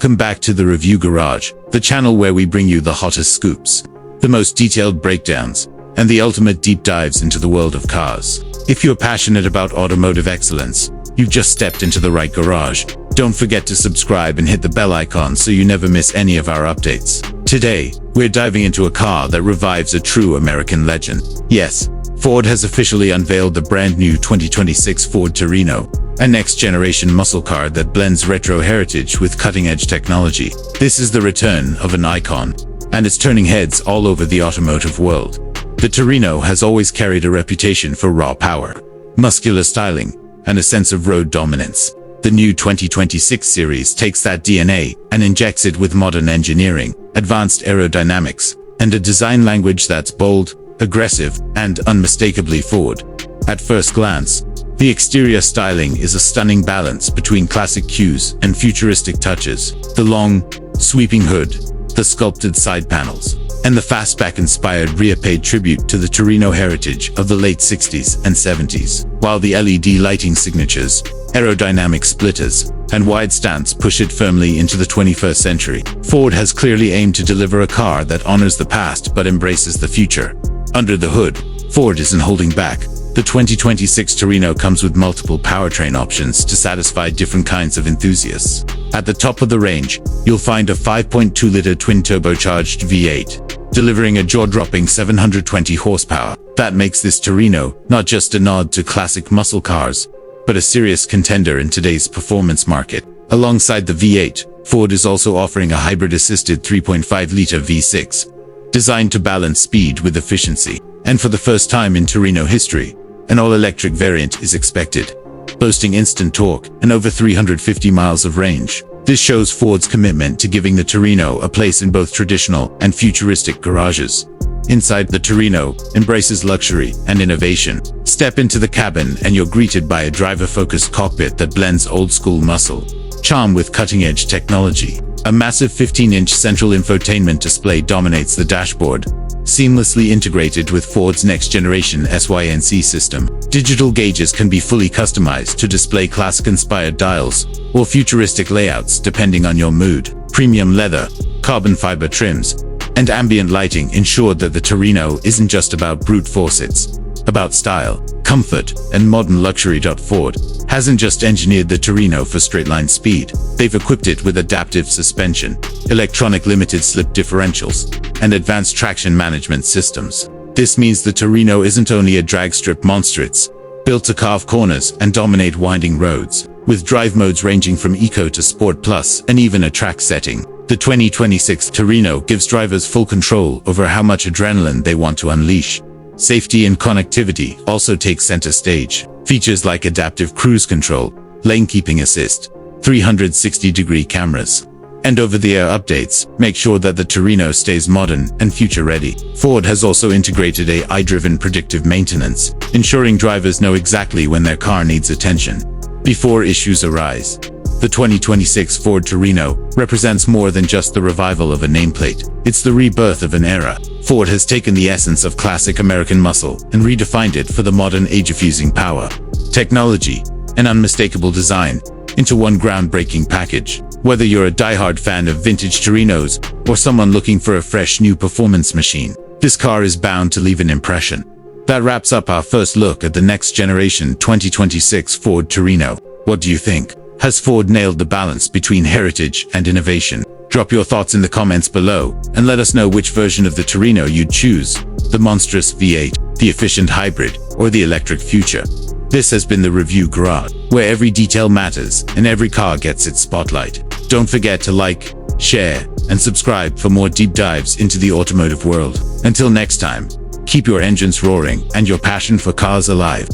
Welcome back to the Review Garage, the channel where we bring you the hottest scoops, the most detailed breakdowns, and the ultimate deep dives into the world of cars. If you're passionate about automotive excellence, you've just stepped into the right garage. Don't forget to subscribe and hit the bell icon so you never miss any of our updates. Today, we're diving into a car that revives a true American legend. Yes, Ford has officially unveiled the brand new 2026 Ford Torino, a next-generation muscle car that blends retro heritage with cutting-edge technology. This is the return of an icon, and it's turning heads all over the automotive world. The Torino has always carried a reputation for raw power, muscular styling, and a sense of road dominance. The new 2026 series takes that DNA and injects it with modern engineering, advanced aerodynamics, and a design language that's bold, aggressive, and unmistakably Ford. At first glance, the exterior styling is a stunning balance between classic cues and futuristic touches. The long, sweeping hood, the sculpted side panels, and the fastback-inspired rear pay tribute to the Torino heritage of the late 60s and 70s, while the LED lighting signatures, aerodynamic splitters, and wide stance push it firmly into the 21st century. Ford has clearly aimed to deliver a car that honors the past but embraces the future. Under the hood, Ford isn't holding back. The 2026 Torino comes with multiple powertrain options to satisfy different kinds of enthusiasts. At the top of the range, you'll find a 5.2-liter twin-turbocharged V8, delivering a jaw-dropping 720 horsepower. That makes this Torino not just a nod to classic muscle cars, but a serious contender in today's performance market. Alongside the V8, Ford is also offering a hybrid-assisted 3.5-liter V6, designed to balance speed with efficiency. And for the first time in Torino history, an all-electric variant is expected, boasting instant torque and over 350 miles of range. This shows Ford's commitment to giving the Torino a place in both traditional and futuristic garages. Inside, the Torino embraces luxury and innovation. Step into the cabin and you're greeted by a driver-focused cockpit that blends old-school muscle charm with cutting-edge technology. A massive 15-inch central infotainment display dominates the dashboard, seamlessly integrated with Ford's next-generation SYNC system. Digital gauges can be fully customized to display classic-inspired dials or futuristic layouts depending on your mood. Premium leather, carbon fiber trims, and ambient lighting ensure that the Torino isn't just about brute force, it's about style, comfort, and modern luxury. Ford hasn't just engineered the Torino for straight-line speed. They've equipped it with adaptive suspension, electronic limited slip differentials, and advanced traction management systems. This means the Torino isn't only a drag strip monster, it's built to carve corners and dominate winding roads, with drive modes ranging from Eco to Sport Plus and even a track setting. The 2026 Torino gives drivers full control over how much adrenaline they want to unleash. Safety and connectivity also take center stage. Features like adaptive cruise control, lane keeping assist, 360-degree cameras, and over-the-air updates make sure that the Torino stays modern and future-ready. Ford has also integrated AI-driven predictive maintenance, ensuring drivers know exactly when their car needs attention before issues arise. The 2026 Ford Torino represents more than just the revival of a nameplate. It's the rebirth of an era. Ford has taken the essence of classic American muscle and redefined it for the modern age, fusing power, technology, and unmistakable design into one groundbreaking package. Whether you're a diehard fan of vintage Torinos or someone looking for a fresh new performance machine, this car is bound to leave an impression. That wraps up our first look at the next generation 2026 Ford Torino. What do you think? Has Ford nailed the balance between heritage and innovation? Drop your thoughts in the comments below and let us know which version of the Torino you'd choose, the monstrous V8, the efficient hybrid, or the electric future. This has been the Review Garage, where every detail matters and every car gets its spotlight. Don't forget to like, share, and subscribe for more deep dives into the automotive world. Until next time, keep your engines roaring and your passion for cars alive.